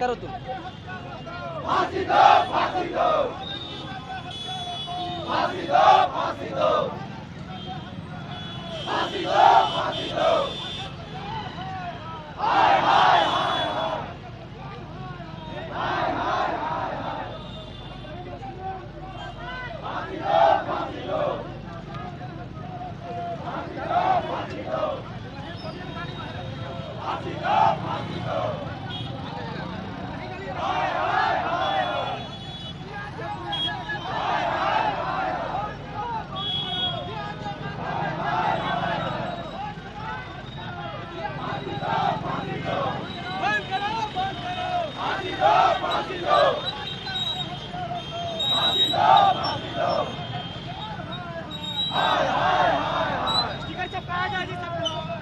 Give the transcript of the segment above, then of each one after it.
करो तुम। फांसी दो, फांसी दो, फांसी दो, फांसी दो, फांसी दो, फांसी दो, हाय हाय हाय हाय हाय हाय हाय, फांसी दो, फांसी दो, फांसी दो, फांसी दो, फांसी दो, फांसी दो,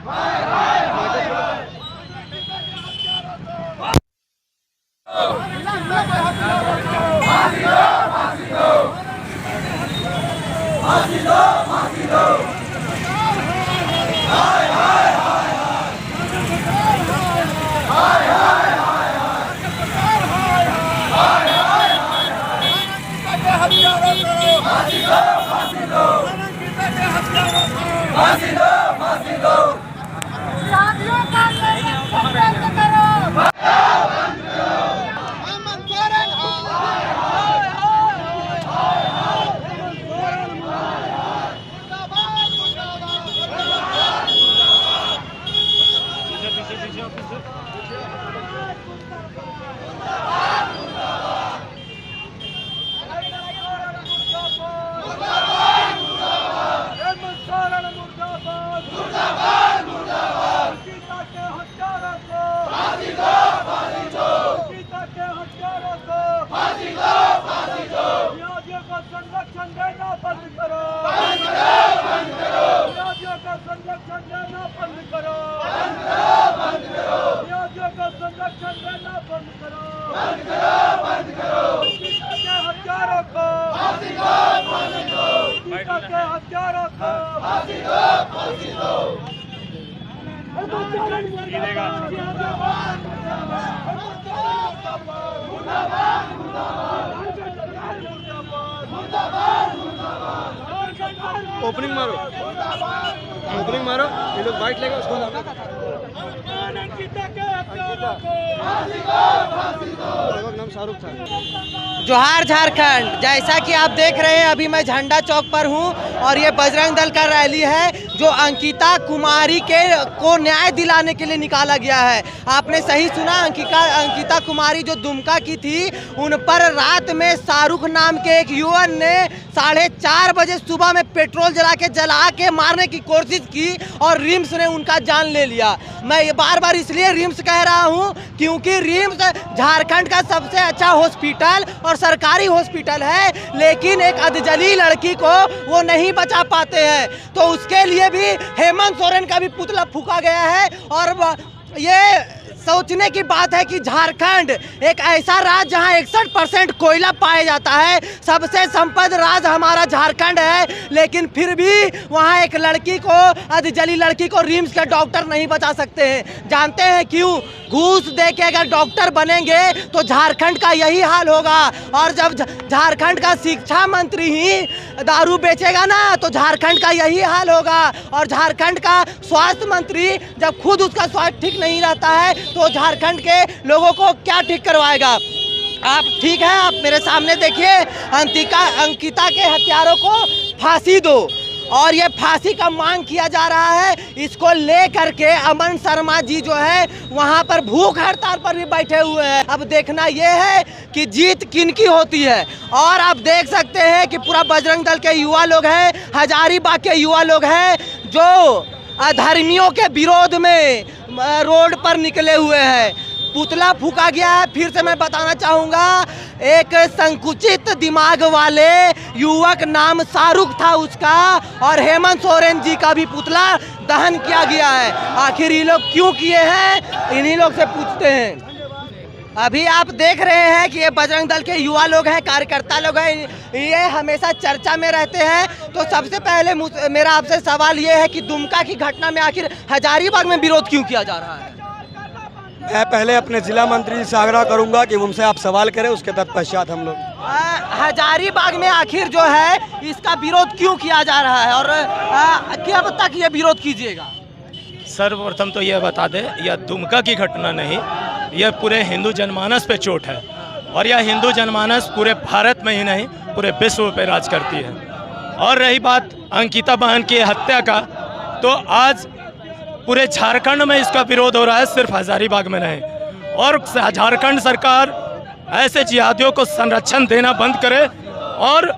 हाय हाय हाय ओपनिंग मारो, ओपनिंग मारो, ये लोग बाइट लेगा उसको। नाम शाहरुख था। जोहार झारखंड। जैसा कि आप देख रहे हैं अभी मैं झंडा चौक पर हूं और ये बजरंग दल का रैली है जो अंकिता कुमारी को न्याय दिलाने के लिए निकाला गया है। आपने सही सुना, अंकिता कुमारी जो दुमका की थी, उन पर रात में शाहरुख नाम के एक युवक ने 4:30 बजे सुबह में पेट्रोल जला के मारने की कोशिश की और रिम्स ने उनका जान ले लिया। मैं ये बार बार इसलिए रिम्स कह रहा हूँ क्योंकि रिम्स झारखंड का सबसे अच्छा हॉस्पिटल और सरकारी हॉस्पिटल है, लेकिन एक अधजली लड़की को वो नहीं बचा पाते हैं। तो उसके लिए भी हेमंत सोरेन का भी पुतला फूंका गया है। और ये सोचने की बात है कि झारखंड एक ऐसा राज्य जहां 61% कोयला पाया जाता है, सबसे संपन्न राज्य हमारा झारखंड है, लेकिन फिर भी वहां एक लड़की को, अधजली लड़की को रिम्स के डॉक्टर नहीं बचा सकते हैं। जानते हैं क्यों? घूस दे के अगर डॉक्टर बनेंगे तो झारखंड का यही हाल होगा। और जब झारखंड का शिक्षा मंत्री ही दारू बेचेगा ना तो झारखंड का यही हाल होगा। और झारखंड का स्वास्थ्य मंत्री जब खुद उसका स्वास्थ्य ठीक नहीं रहता है तो झारखंड के लोगों को क्या ठीक करवाएगा? आप ठीक है, आप मेरे सामने देखिए, अंकिता के हत्यारों को फांसी दो और ये फांसी का मांग किया जा रहा है। इसको लेकर के अमन शर्मा जी जो है वहाँ पर भूख हड़ताल पर भी बैठे हुए हैं। अब देखना ये है कि जीत किनकी होती है। और आप देख सकते हैं कि पूरा बजरंग दल के युवा लोग हैं, हजारीबाग के युवा लोग हैं जो अधर्मियों के विरोध में रोड पर निकले हुए हैं। पुतला फूका गया है। फिर से मैं बताना चाहूँगा, एक संकुचित दिमाग वाले युवक नाम शाहरुख था उसका, और हेमंत सोरेन जी का भी पुतला दहन किया गया है। आखिर ये लोग क्यों किए हैं, इन्हीं लोग से पूछते हैं। अभी आप देख रहे हैं कि ये बजरंग दल के युवा लोग हैं, कार्यकर्ता लोग हैं, ये हमेशा चर्चा में रहते हैं। तो सबसे पहले मेरा आपसे सवाल ये है कि दुमका की घटना में आखिर हजारीबाग में विरोध क्यों किया जा रहा है? मैं पहले अपने जिला मंत्री से आग्रह करूंगा कि उनसे आप सवाल करें, उसके तत्पश्चात हम लोग। हजारीबाग में आखिर जो है इसका विरोध क्यों किया जा रहा है और कब तक ये विरोध कीजिएगा? सर्वप्रथम तो यह बता दें, यह दुमका की घटना नहीं, यह पूरे हिंदू जनमानस पे चोट है और यह हिंदू जनमानस पूरे भारत में ही नहीं पूरे विश्व पे राज करती है। और रही बात अंकिता बहन की हत्या का, तो आज पूरे झारखंड में इसका विरोध हो रहा है, सिर्फ हजारीबाग में नहीं। और झारखंड सरकार ऐसे जिहादियों को संरक्षण देना बंद करे और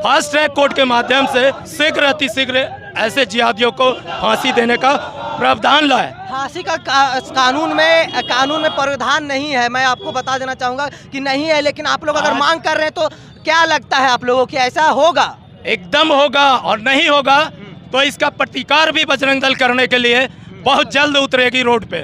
फास्ट ट्रैक कोर्ट के माध्यम से शीघ्र अतिशीघ्र ऐसे जिहादियों को फांसी देने का प्रावधान लाए। फांसी का कानून में प्रावधान नहीं है, मैं आपको बता देना चाहूँगा कि नहीं है, लेकिन आप लोग अगर मांग कर रहे हैं तो क्या लगता है आप लोगों की ऐसा होगा? एकदम होगा, और नहीं होगा तो इसका प्रतिकार भी बजरंग दल करने के लिए बहुत जल्द उतरेगी रोड पे,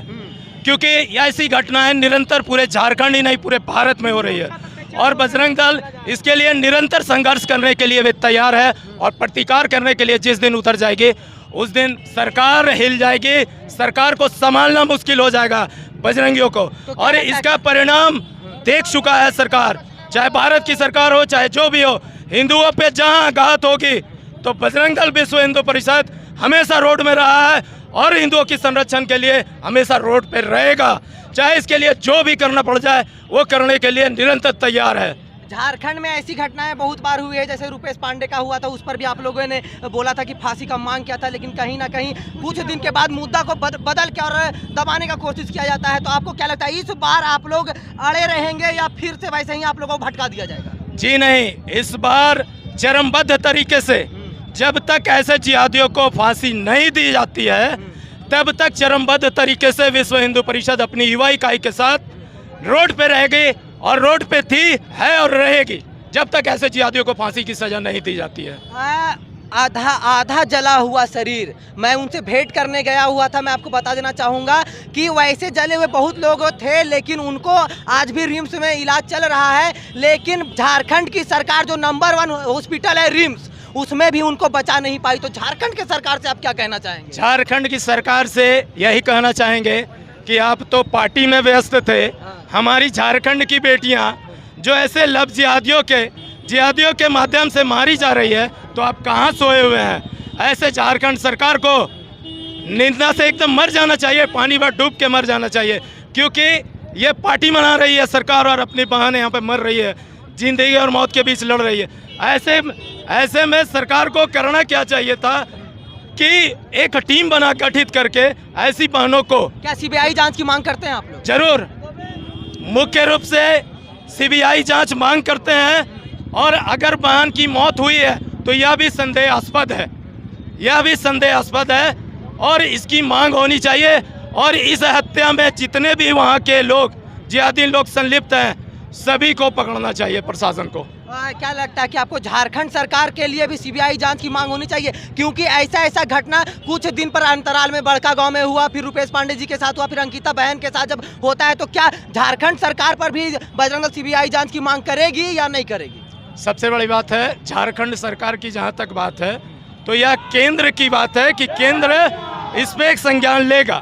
क्योंकि ऐसी घटनाएं निरंतर पूरे झारखंड ही नहीं पूरे भारत में हो रही है और बजरंग दल इसके लिए निरंतर संघर्ष करने के लिए वे तैयार है और प्रतिकार करने के लिए जिस दिन उतर जाएगी उस दिन सरकार हिल जाएगी, सरकार को संभालना मुश्किल हो जाएगा बजरंगियों को। और इसका परिणाम देख चुका है सरकार, चाहे भारत की सरकार हो चाहे जो भी हो, हिंदुओं पे जहां आघात होगी तो बजरंग दल विश्व हिंदू परिषद हमेशा रोड में रहा है और हिंदुओं की संरक्षण के लिए हमेशा रोड पे रहेगा, चाहे इसके लिए जो भी करना पड़ जाए वो करने के लिए निरंतर तैयार है। झारखंड में ऐसी घटनाएं बहुत बार हुई है, जैसे रुपेश पांडे का हुआ था, उस पर भी आप लोगों ने बोला था कि फांसी का मांग किया था, लेकिन कहीं ना कहीं कुछ दिन के बाद मुद्दा को बदल के और दबाने का कोशिश किया जाता है। तो आपको क्या लगता है, इस बार आप लोग अड़े रहेंगे या फिर से वैसे ही आप लोगों को भटका दिया जाएगा? जी नहीं, इस बार चरमबद्ध तरीके से जब तक ऐसे जिहादियों को फांसी नहीं दी जाती है तब तक चरमबद्ध तरीके से विश्व हिंदू परिषद अपनी युवा इकाई के साथ रोड पे रहेगी और रोड पे थी, है और रहेगी जब तक ऐसे जिहादियों को फांसी की सजा नहीं दी जाती है। आधा जला हुआ शरीर, मैं उनसे भेंट करने गया हुआ था। मैं आपको बता देना चाहूँगा कि वैसे जले हुए बहुत लोग थे, लेकिन उनको आज भी रिम्स में इलाज चल रहा है। लेकिन झारखंड की सरकार जो नंबर 1 हॉस्पिटल है रिम्स, उसमें भी उनको बचा नहीं पाई। तो झारखंड की सरकार से आप क्या कहना चाहेंगे? झारखंड की सरकार से यही कहना चाहेंगे कि आप तो पार्टी में व्यस्त थे, हमारी झारखंड की बेटियां जो ऐसे लब जिहादियों के माध्यम से मारी जा रही है, तो आप कहां सोए हुए हैं? ऐसे झारखंड सरकार को निंदा से एकदम मर जाना चाहिए, पानी में डूब के मर जाना चाहिए, क्योंकि ये पार्टी मना रही है सरकार और अपने बहाने यहाँ पे मर रही है, जिंदगी और मौत के बीच लड़ रही है। ऐसे में सरकार को करना क्या चाहिए था कि एक टीम बना गठित करके ऐसी बहनों को। क्या सीबीआई जांच की मांग करते हैं आप लोग? जरूर, मुख्य रूप से सीबीआई जांच मांग करते हैं। और अगर बहन की मौत हुई है तो यह भी संदेहास्पद है, और इसकी मांग होनी चाहिए। और इस हत्या में जितने भी वहाँ के लोग जिहादी लोग संलिप्त हैं सभी को पकड़ना चाहिए प्रशासन को। क्या लगता है कि आपको झारखंड सरकार के लिए भी सीबीआई जांच की मांग होनी चाहिए? क्योंकि ऐसा घटना कुछ दिन पर अंतराल में बड़का गांव में हुआ, फिर रुपेश पांडे जी के साथ हुआ, फिर अंकिता बहन के साथ जब होता है, तो क्या झारखंड सरकार पर भी बजरंग दल सीबीआई जांच की मांग करेगी या नहीं करेगी? सबसे बड़ी बात है झारखंड सरकार की, जहाँ तक बात है तो यह केंद्र की बात है कि केंद्र इस पे एक संज्ञान लेगा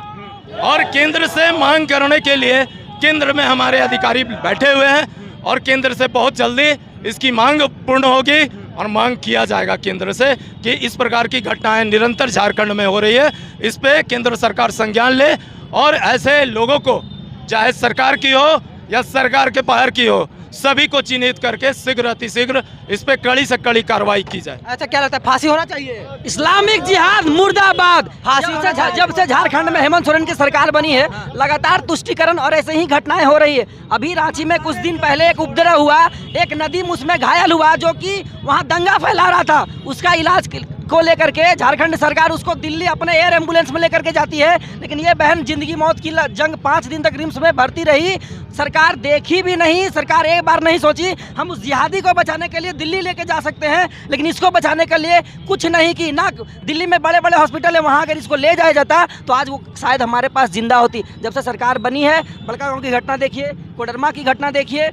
और केंद्र से मांग करने के लिए केंद्र में हमारे अधिकारी बैठे हुए हैं और केंद्र से बहुत जल्दी इसकी मांग पूर्ण होगी और मांग किया जाएगा केंद्र से कि इस प्रकार की घटनाएं निरंतर झारखंड में हो रही है, इस पे केंद्र सरकार संज्ञान ले और ऐसे लोगों को, चाहे सरकार की हो या सरकार के बाहर की हो, सभी को चिन्हित करके शीघ्र अतिशीघ्र इस पे कड़ी से कड़ी कार्रवाई की जाए। अच्छा, क्या लगता है फांसी होना चाहिए? इस्लामिक जिहाद मुर्दाबाद। फांसी से जब से झारखंड में हेमंत सोरेन की सरकार बनी है लगातार तुष्टिकरण और ऐसे ही घटनाएं हो रही है। अभी रांची में कुछ दिन पहले एक उपद्रव हुआ, एक नदीम उसमें घायल हुआ जो कि वहां दंगा फैला रहा था, उसका इलाज को लेकर के झारखंड सरकार उसको दिल्ली अपने एयर एम्बुलेंस में लेकर के जाती है, लेकिन ये बहन जिंदगी मौत की जंग 5 दिन तक रिम्स में भर्ती रही। सरकार देखी भी नहीं, सरकार एक बार नहीं सोची हम उस जिहादी को बचाने के लिए दिल्ली लेके जा सकते हैं, लेकिन इसको बचाने के लिए कुछ नहीं की। ना दिल्ली में बड़े बड़े हॉस्पिटल है, वहाँ अगर इसको ले जाया जाता तो आज वो शायद हमारे पास जिंदा होती। जब से सरकार बनी है, बड़का गाँव की घटना देखिए, कोडरमा की घटना देखिए,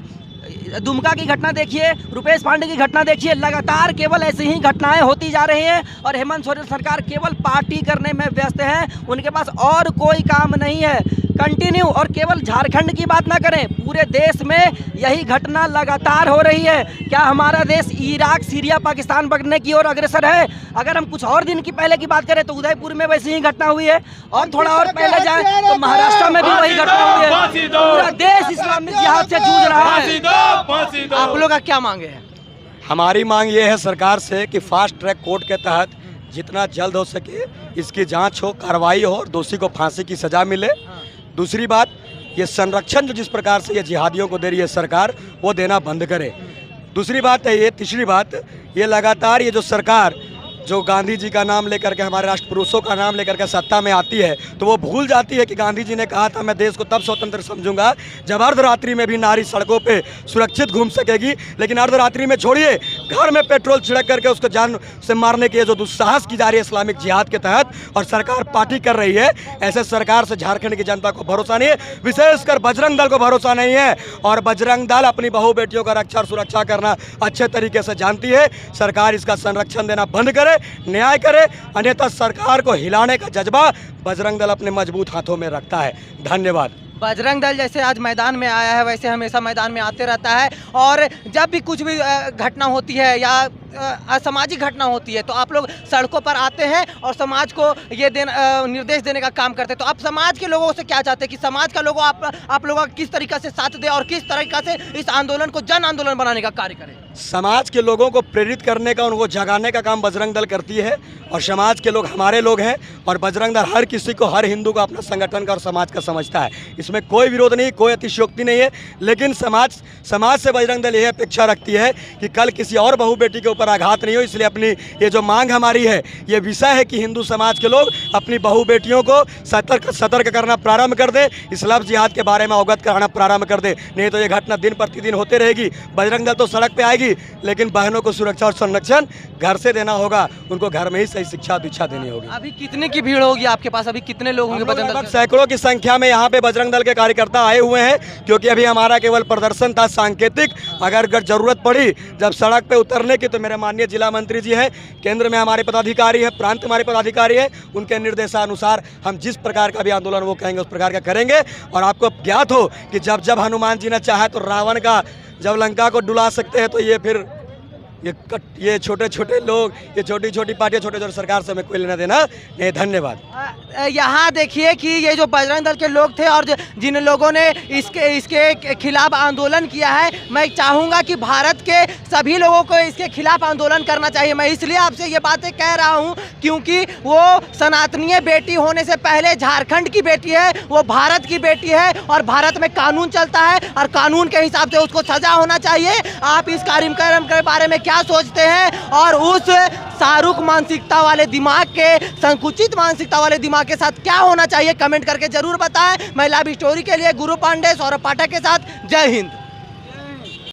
दुमका की घटना देखिए, रुपेश पांडे की घटना देखिए, लगातार केवल ऐसी ही घटनाएं होती जा रही हैं और हेमंत सोरेन सरकार केवल पार्टी करने में व्यस्त हैं, उनके पास और कोई काम नहीं है। कंटिन्यू, और केवल झारखंड की बात ना करें, पूरे देश में यही घटना लगातार हो रही है। क्या हमारा देश इराक, सीरिया, पाकिस्तान बनने की ओर अग्रसर है? अगर हम कुछ और दिन की पहले की बात करें तो उदयपुर में वैसी ही घटना हुई है, और थोड़ा और पहले जाएं तो महाराष्ट्र में भी वही घटना हुई है। पूरा देश इस्लामिक जिहाद से जूझ रहा है। आप लोग का क्या मांगे हैं? हमारी मांग ये है सरकार से कि फास्ट ट्रैक कोर्ट के तहत जितना जल्द हो सके इसकी जांच हो, कार्रवाई हो और दोषी को फांसी की सज़ा मिले। दूसरी बात, ये संरक्षण जो जिस प्रकार से ये जिहादियों को दे रही है सरकार, वो देना बंद करे। दूसरी बात है ये, तीसरी बात, ये लगातार ये जो सरकार जो गांधी जी का नाम लेकर के, हमारे राष्ट्र पुरुषों का नाम लेकर के सत्ता में आती है तो वो भूल जाती है कि गांधी जी ने कहा था मैं देश को तब स्वतंत्र समझूंगा जब अर्धरात्रि में भी नारी सड़कों पे सुरक्षित घूम सकेगी। लेकिन अर्धरात्रि में छोड़िए, घर में पेट्रोल छिड़क करके उसको जान से मारने के जो दुस्साहस की जा रही है इस्लामिक जिहाद के तहत, और सरकार पार्टी कर रही है। ऐसे सरकार से झारखंड की जनता को भरोसा नहीं है, विशेषकर बजरंग दल को भरोसा नहीं है। और बजरंग दल अपनी बहू बेटियों का रक्षा और सुरक्षा करना अच्छे तरीके से जानती है। सरकार इसका संरक्षण देना बंद करे, न्याय करे, अन्यथा सरकार को हिलाने का जज्बा बजरंग दल अपने मजबूत हाथों में रखता है। धन्यवाद। बजरंग दल जैसे आज मैदान में आया है वैसे हमेशा मैदान में आते रहता है, और जब भी कुछ भी घटना होती है या असामाजिक घटना होती है तो आप लोग सड़कों पर आते हैं और समाज को ये निर्देश देने का काम करते हैं। तो आप समाज के लोगों से क्या चाहते हैं कि समाज का लोगों आप लोगों का किस तरीक़ा से साथ दे और किस तरीक़ा से इस आंदोलन को जन आंदोलन बनाने का कार्य करें? समाज के लोगों को प्रेरित करने का, उनको जगाने का काम बजरंग दल करती है, और समाज के लोग हमारे लोग हैं, और बजरंग दल हर किसी को, हर हिंदू को अपना संगठन का और समाज का समझता है। इसमें कोई विरोध नहीं, कोई अतिशयोक्ति नहीं है। लेकिन समाज से बजरंग दल यह अपेक्षा रखती है कि कल किसी और बहू बेटी के ऊपर आघात नहीं हो। इसलिए अपनी ये जो मांग हमारी है, ये विषय है कि हिंदू समाज के लोग अपनी बहू बेटियों को सतर्क करना प्रारंभ कर दें, इस्लाम जिहाद के बारे में अवगत कराना प्रारंभ कर दें। नहीं तो ये घटना दिन प्रतिदिन होते रहेगी। बजरंग दल तो सड़क पे आएगी, लेकिन बहनों को सुरक्षा और संरक्षण घर से देना होगा, उनको घर में ही सही शिक्षा दीक्षा देनी होगी। अभी कितने की भीड़ होगी आपके पास? अभी कितने लोग होंगे बजरंग दल? सैकड़ों की संख्या में यहाँ पे बजरंग दल के कार्यकर्ता आए हुए हैं, क्योंकि अभी हमारा केवल प्रदर्शन था सांकेतिक। अगर जरूरत पड़ी जब सड़क पे उतरने की तो मेरे माननीय जिला मंत्री जी हैं, केंद्र में हमारे पदाधिकारी हैं, प्रांत हमारे पदाधिकारी हैं, उनके निर्देशानुसार हम जिस प्रकार का भी आंदोलन वो कहेंगे उस प्रकार का करेंगे। और आपको ज्ञात हो कि जब हनुमान जी ने चाहे तो रावण का जब लंका को डुला सकते हैं, तो ये फिर ये छोटे छोटे लोग, ये छोटी छोटी पार्टियां, छोटे छोटे सरकार से हमें कोई लेना देना नहीं। धन्यवाद। यहाँ देखिए कि ये जो बजरंग दल के लोग थे और जिन लोगों ने इसके खिलाफ आंदोलन किया है, मैं चाहूँगा कि भारत के सभी लोगों को इसके खिलाफ आंदोलन करना चाहिए। मैं इसलिए आपसे ये बातें कह रहा हूँ क्योंकि वो सनातनीय बेटी होने से पहले झारखंड की बेटी है, वो भारत की बेटी है, और भारत में कानून चलता है और कानून के हिसाब से उसको सजा होना चाहिए। आप इस कार्यक्रम के बारे में क्या सोचते हैं? और उस शाहरुख मानसिकता वाले दिमाग के, संकुचित मानसिकता वाले दिमाग के साथ क्या होना चाहिए, कमेंट करके जरूर बताएं। मैं लाइव स्टोरी के लिए गुरु पांडे, सौरभ पाठक के साथ, जय हिंद।